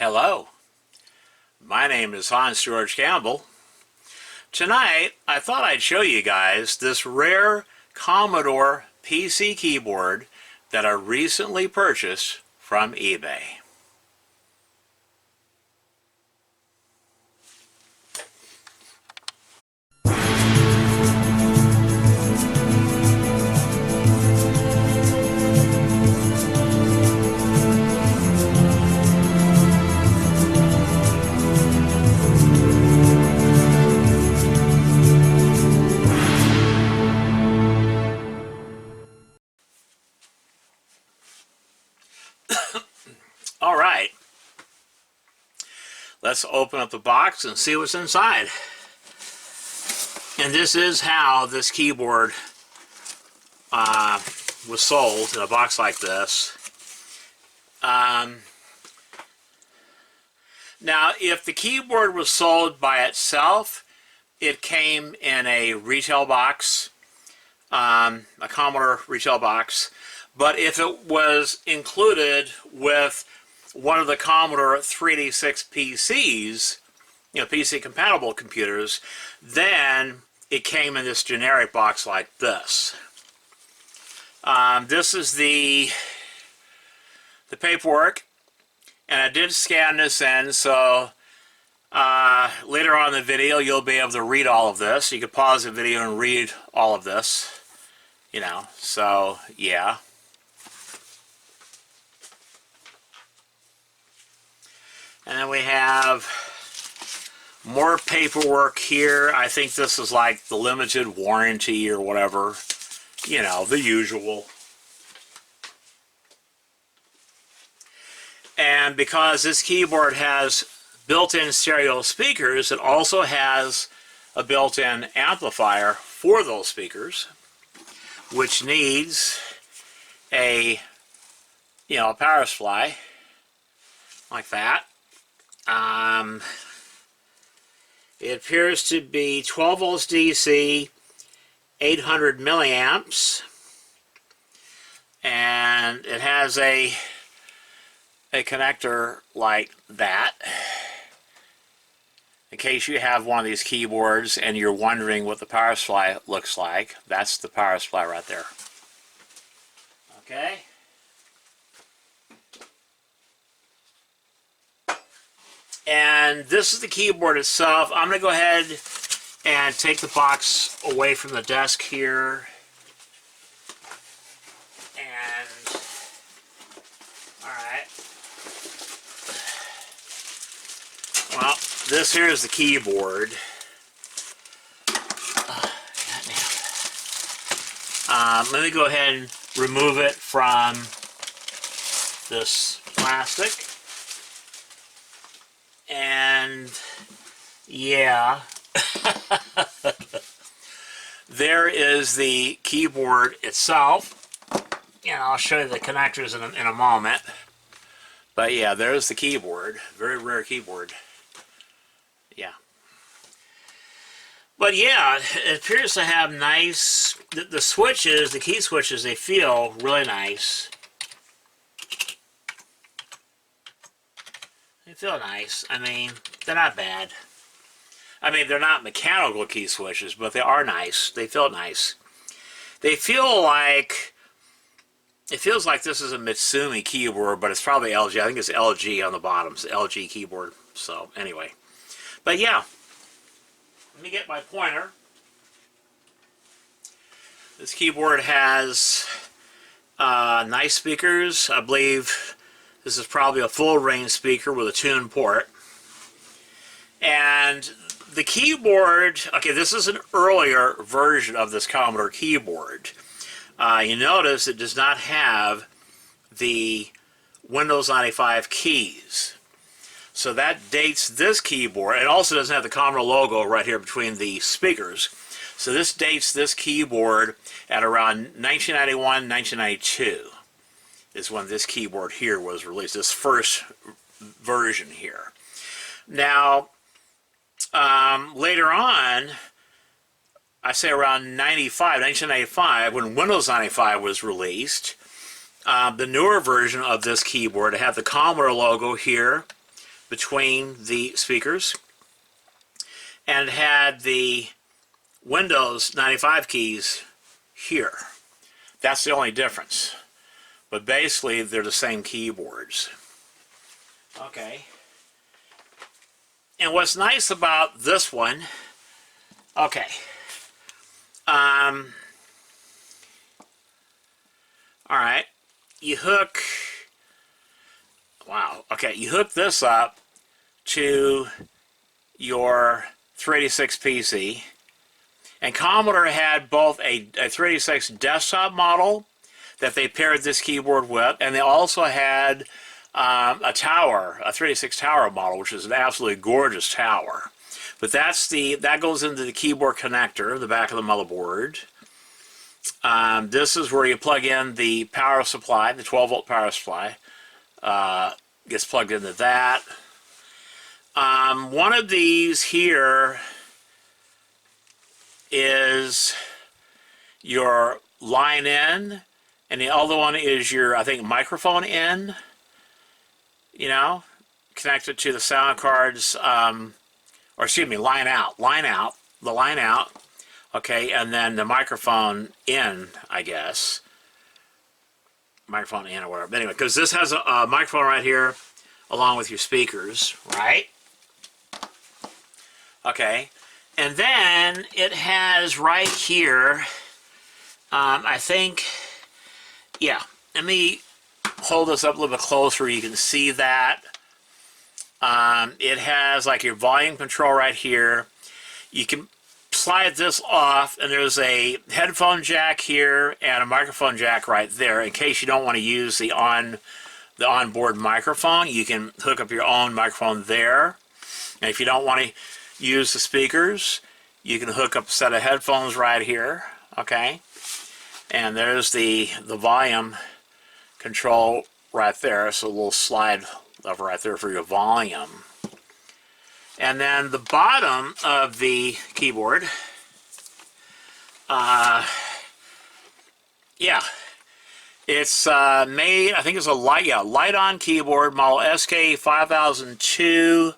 Hello, my name is Hans George Campbell. Tonight, I thought I'd show you guys this rare Commodore PC keyboard that I recently purchased from eBay. All right, let's open up the box and see what's inside. And this is how this keyboard was sold in a box like this. Now, if the keyboard was sold by itself, it came in a retail box, a Commodore retail box. But if it was included with one of the Commodore 386 PCs, PC compatible computers, then it came in this generic box like this. This is the paperwork, and I did scan this in, so later on in the video you'll be able to read all of this. You can pause the video and read all of this, so yeah. And then we have more paperwork here. I think this is like the limited warranty or whatever. The usual. And because this keyboard has built-in stereo speakers, it also has a built-in amplifier for those speakers, which needs a, power supply like that. It appears to be 12 volts DC, 800 milliamps, and it has a connector like that. In case you have one of these keyboards and you're wondering what the power supply looks like, that's the power supply right there. Okay. And this is the keyboard itself. I'm going to go ahead and take the box away from the desk here. And, alright. Well, this here is the keyboard. Let me go ahead and remove it from this plastic. And yeah, there is the keyboard itself. I'll show you the connectors in a moment. But yeah, there's the keyboard. Very rare keyboard. Yeah. But yeah, it appears to have nice, the switches, the key switches, they feel really nice. They feel nice. I mean, they're not bad. I mean, they're not mechanical key switches, but they are nice. They feel nice. They feel like, it feels like this is a Mitsumi keyboard, but it's probably LG. I think it's LG on the bottom. It's the LG keyboard. So, anyway. But yeah. Let me get my pointer. This keyboard has nice speakers. I believe this is probably a full range speaker with a tune port. And the keyboard, okay, this is an earlier version of this Commodore keyboard. You notice it does not have the Windows 95 keys. So that dates this keyboard. It also doesn't have the Commodore logo right here between the speakers. So this dates this keyboard at around 1991, 1992 is when this keyboard here was released, this first version here. Now, later on, I say around 1995, when Windows 95 was released, the newer version of this keyboard, it had the Commodore logo here, between the speakers, and it had the Windows 95 keys here. That's the only difference. But basically, they're the same keyboards. Okay. And what's nice about this one, okay. Alright. You hook, wow, okay, you hook this up to your 386 PC. And Commodore had both a 386 desktop model that they paired this keyboard with, and they also had a tower, a 386 tower model, which is an absolutely gorgeous tower. But that goes into the keyboard connector, the back of the motherboard. This is where you plug in the power supply, the 12-volt power supply. Gets plugged into that. One of these here is your line in, and the other one is your, I think, microphone in, you know, connected to the sound cards, or excuse me, line out, the line out, okay, and then the microphone in, I guess, microphone in or whatever. But anyway, because this has a microphone right here, along with your speakers, right? Okay. And then it has right here, I think, yeah, let me hold this up a little bit closer where you can see that. It has like your volume control right here. You can slide this off, and there's a headphone jack here and a microphone jack right there. In case you don't want to use the onboard microphone, you can hook up your own microphone there. And if you don't want to use the speakers, you can hook up a set of headphones right here, okay? And there's the volume control right there, so a little slide lever right there for your volume. And then the bottom of the keyboard, yeah, it's made, I think it's a light-on keyboard, model SK5002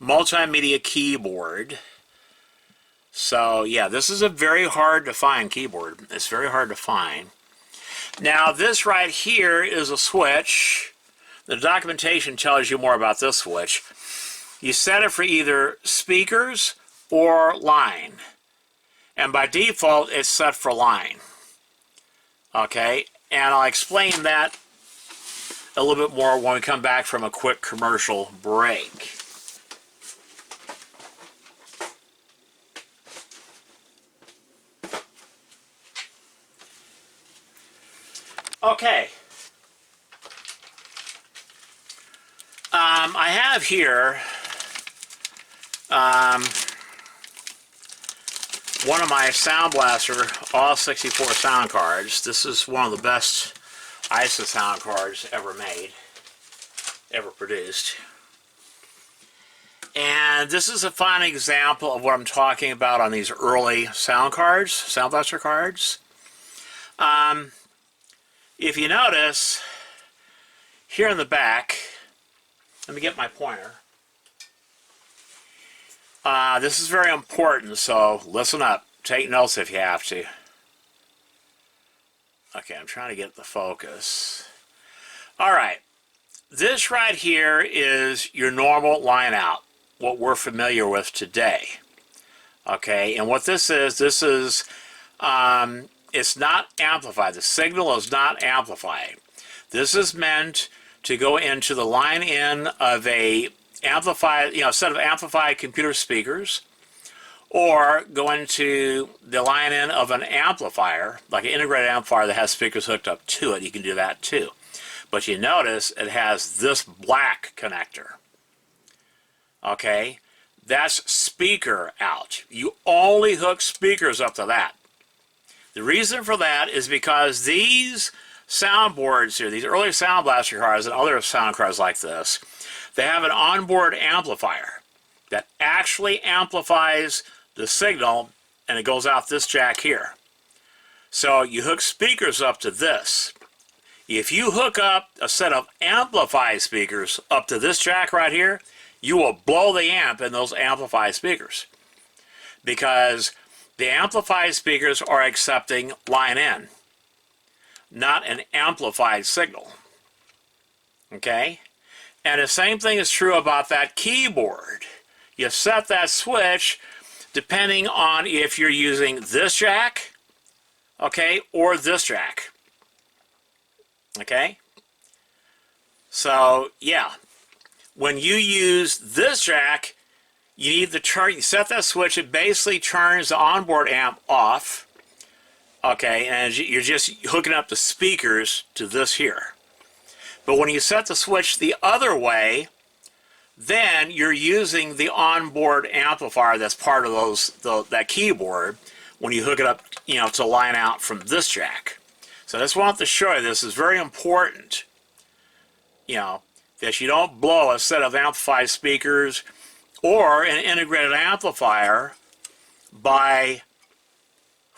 Multimedia keyboard. So yeah, this is a very hard to find keyboard. It's very hard to find. Now this right here is a switch. The documentation tells you more about this switch. You set it for either speakers or line. And by default, it's set for line. Okay, and I'll explain that a little bit more when we come back from a quick commercial break. Okay. I have here one of my Sound Blaster All 64 sound cards. This is one of the best ISO sound cards ever made, ever produced. And this is a fine example of what I'm talking about on these early sound cards, Sound Blaster cards. If you notice, here in the back, let me get my pointer. This is very important, so listen up. Take notes if you have to. Okay, I'm trying to get the focus. Alright, this right here is your normal line out, what we're familiar with today. Okay, and what this is, it's not amplified. The signal is not amplified. This is meant to go into the line in of a amplified, set of amplified computer speakers, or go into the line in of an amplifier, like an integrated amplifier that has speakers hooked up to it. You can do that too. But you notice it has this black connector. Okay, that's speaker out. You only hook speakers up to that. The reason for that is because these soundboards here, these early Sound Blaster cards and other sound cards like this, they have an onboard amplifier that actually amplifies the signal, and it goes out this jack here. So you hook speakers up to this. If you hook up a set of amplify speakers up to this jack right here, you will blow the amp in those amplify speakers, because the amplified speakers are accepting line in, not an amplified signal. Okay? And the same thing is true about that keyboard. You set that switch depending on if you're using this jack, okay, or this jack. Okay? So, yeah. When you use this jack, you need the turn. You set that switch, it basically turns the onboard amp off. Okay, and you're just hooking up the speakers to this here. But when you set the switch the other way, then you're using the onboard amplifier that's part of that keyboard when you hook it up, you know, to line out from this jack. So I just wanted to show you this is very important, you know, that you don't blow a set of amplified speakers or an integrated amplifier by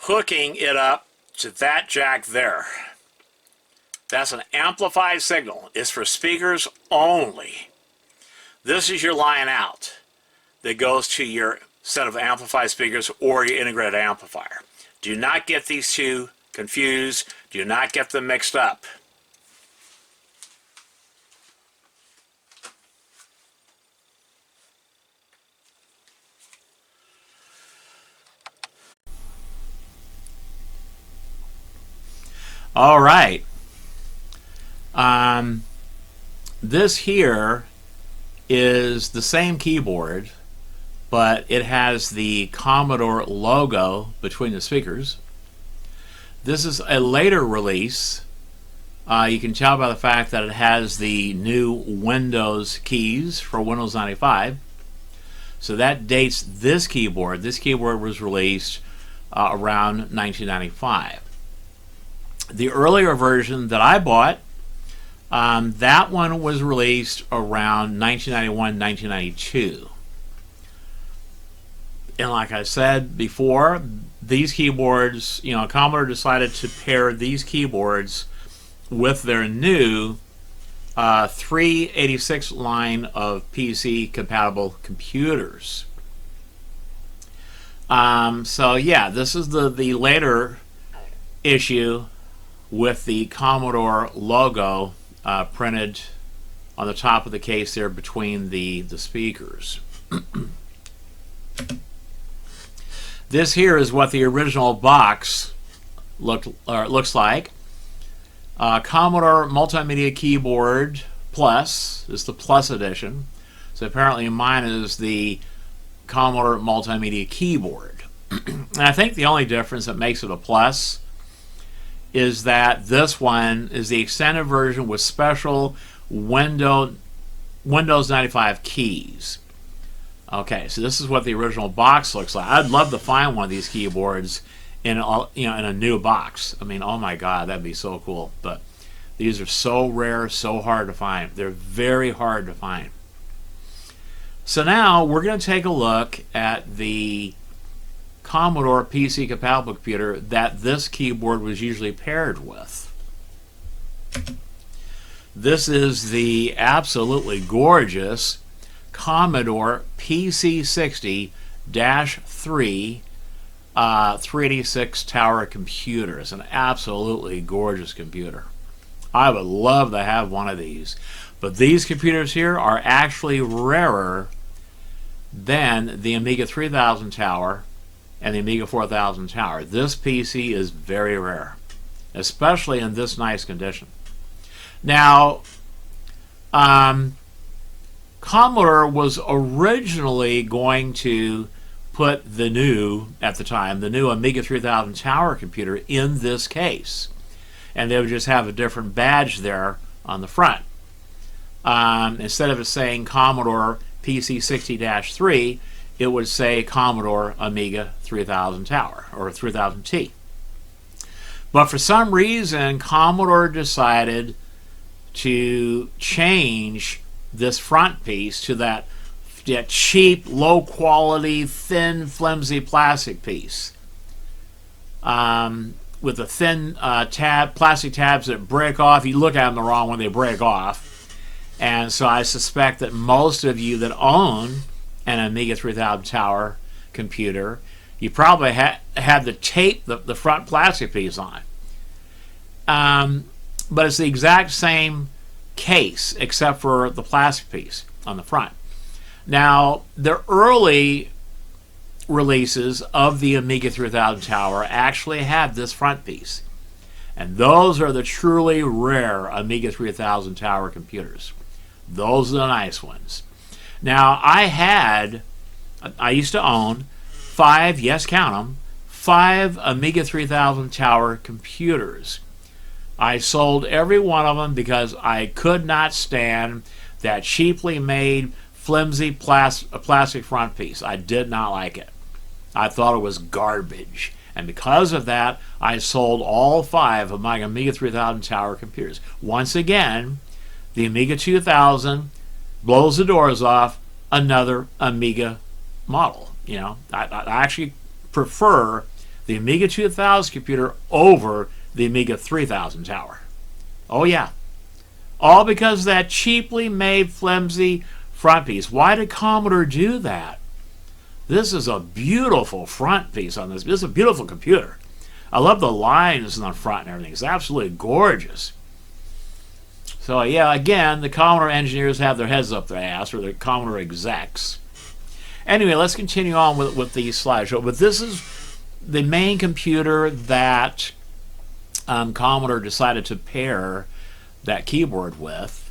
hooking it up to that jack there. That's an amplified signal. It's for speakers only. This is your line out that goes to your set of amplified speakers or your integrated amplifier. Do not get these two confused. Do not get them mixed up. All right. This here is the same keyboard, but it has the Commodore logo between the speakers. This is a later release. You can tell by the fact that it has the new Windows keys for Windows 95. So that dates this keyboard. This keyboard was released around 1995. The earlier version that I bought, that one was released around 1991, 1992. And like I said before, these keyboards, you know, Commodore decided to pair these keyboards with their new 386 line of PC compatible computers. So yeah, this is the later issue with the Commodore logo printed on the top of the case there between the speakers. This here is what the original box looks like. Commodore Multimedia Keyboard Plus is the Plus edition. So apparently mine is the Commodore Multimedia Keyboard. And I think the only difference that makes it a Plus is that this one is the extended version with special Windows 95 keys. Okay, so this is what the original box looks like. I'd love to find one of these keyboards in a new box. I mean, oh my God, that'd be so cool. But these are so rare, so hard to find. They're very hard to find. So now we're going to take a look at the Commodore PC compatible computer that this keyboard was usually paired with. This is the absolutely gorgeous Commodore PC 60-3 386 tower computer. It's an absolutely gorgeous computer. I would love to have one of these. But these computers here are actually rarer than the Amiga 3000 tower and the Amiga 4000 tower. This PC is very rare, especially in this nice condition. Now, Commodore was originally going to put the new, at the time, the new Amiga 3000 tower computer in this case. And they would just have a different badge there on the front. Instead of it saying Commodore PC 60-3, it would say Commodore Amiga 3000 Tower, or 3000T. But for some reason, Commodore decided to change this front piece to that cheap, low-quality, thin, flimsy plastic piece. with the thin plastic tabs that break off. You look at them the wrong when they break off. And so I suspect that most of you that own an Amiga 3000 Tower computer, you probably had to tape the front plastic piece on. But it's the exact same case except for the plastic piece on the front. Now, the early releases of the Amiga 3000 Tower actually had this front piece. And those are the truly rare Amiga 3000 Tower computers. Those are the nice ones. Now, I used to own 5, yes, count them, 5 Amiga 3000 Tower computers. I sold every one of them because I could not stand that cheaply made, flimsy plastic front piece. I did not like it. I thought it was garbage. And because of that, I sold all 5 of my Amiga 3000 Tower computers. Once again, the Amiga 2000 blows the doors off another Amiga model. You know, I actually prefer the Amiga 2000 computer over the Amiga 3000 Tower. Oh yeah. All because of that cheaply made, flimsy front piece. Why did Commodore do that? This is a beautiful front piece on this. This is a beautiful computer. I love the lines on the front and everything. It's absolutely gorgeous. So yeah, again, the Commodore engineers have their heads up their ass, or the Commodore execs. Anyway, let's continue on with the slideshow. But this is the main computer that Commodore decided to pair that keyboard with.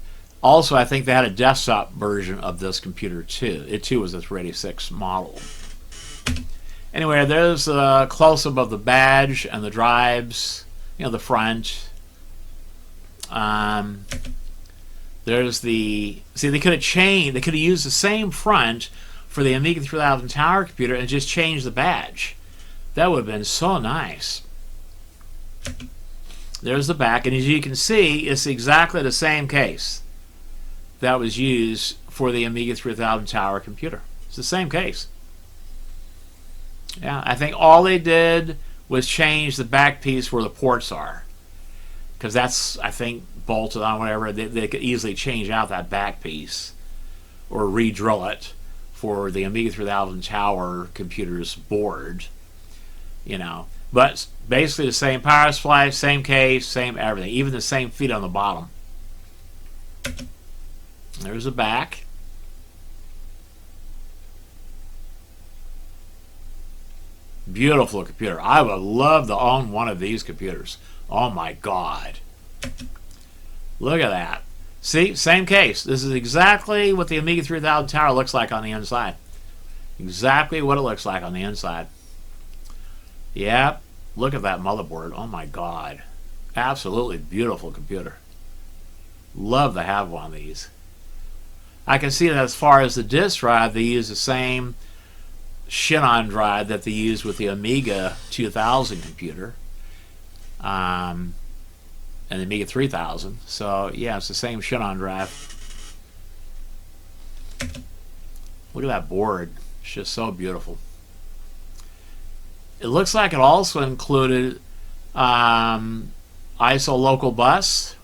Also, I think they had a desktop version of this computer too. It too was a 386 model. Anyway, there's a close-up of the badge and the drives, you know, the front. There's the, see, they could have used the same front for the Amiga 3000 Tower computer and just changed the badge. That would have been so nice. There's the back, and as you can see, it's exactly the same case that was used for the Amiga 3000 Tower computer. It's the same case. Yeah, I think all they did was change the back piece where the ports are, because that's, I think, bolted on, whatever. They could easily change out that back piece or re-drill it for the Amiga 3000 Tower computer's board, you know. But basically the same power supply, same case, same everything, even the same feet on the bottom. There's the back. Beautiful computer. I would love to own one of these computers. Oh my God. Look at that. See, same case. This is exactly what the Amiga 3000 Tower looks like on the inside. Exactly what it looks like on the inside. Yep. Look at that motherboard. Oh my God. Absolutely beautiful computer. Love to have one of these. I can see that as far as the disk drive, they use the same Shinnon drive that they used with the Amiga 2000 computer. And the Amiga 3000. So yeah, it's the same Shinnon drive. Look at that board. It's just so beautiful. It looks like it also included ISO local bus,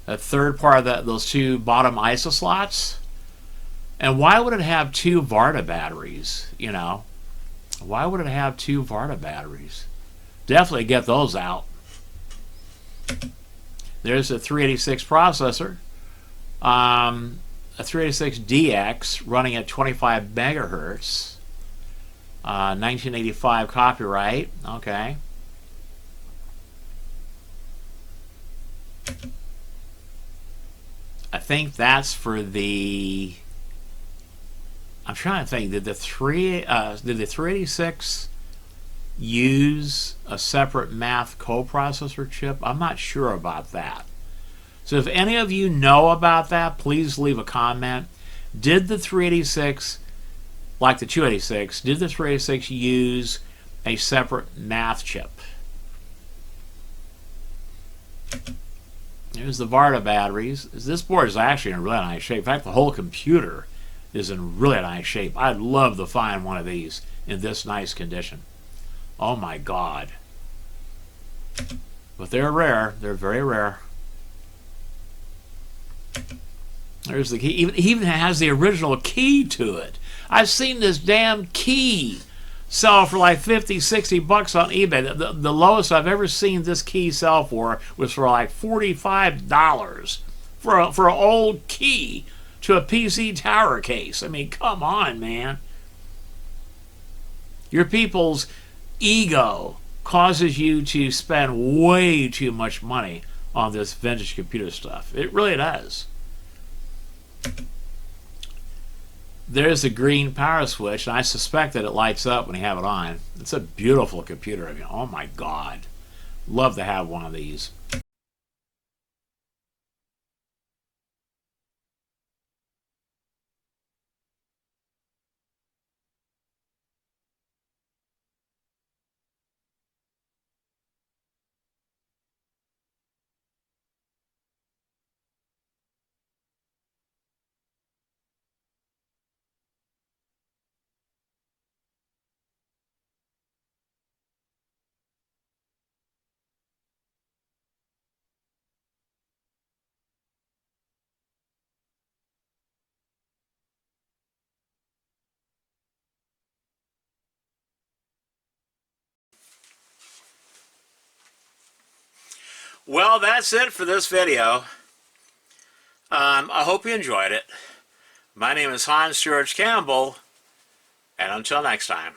a third part of those 2 bottom ISO slots. And why would it have 2 Varda batteries? You know, why would it have 2 Varda batteries? Definitely get those out. There's a 386 processor, a 386DX running at 25 megahertz, 1985 copyright. Okay. I think that's for the. I'm trying to think. Did the 386 use a separate math coprocessor chip? I'm not sure about that. So if any of you know about that, please leave a comment. Did the 386, like the 286, did the 386 use a separate math chip? There's the Varda batteries. This board is actually in really nice shape. In fact, the whole computer is in really nice shape. I'd love to find one of these in this nice condition. Oh my God. But they're rare. They're very rare. There's the key. Even has the original key to it. I've seen this damn key sell for like 50, 60 bucks on eBay. The lowest I've ever seen this key sell for was for like $45 for an old key to a PC tower case. I mean, come on, man. Your people's ego causes you to spend way too much money on this vintage computer stuff. It really does. There's the green power switch, and I suspect that it lights up when you have it on. It's a beautiful computer. I mean, oh my God. Love to have one of these. Well, that's it for this video. I hope you enjoyed it. My name is Hans George Campbell, and until next time.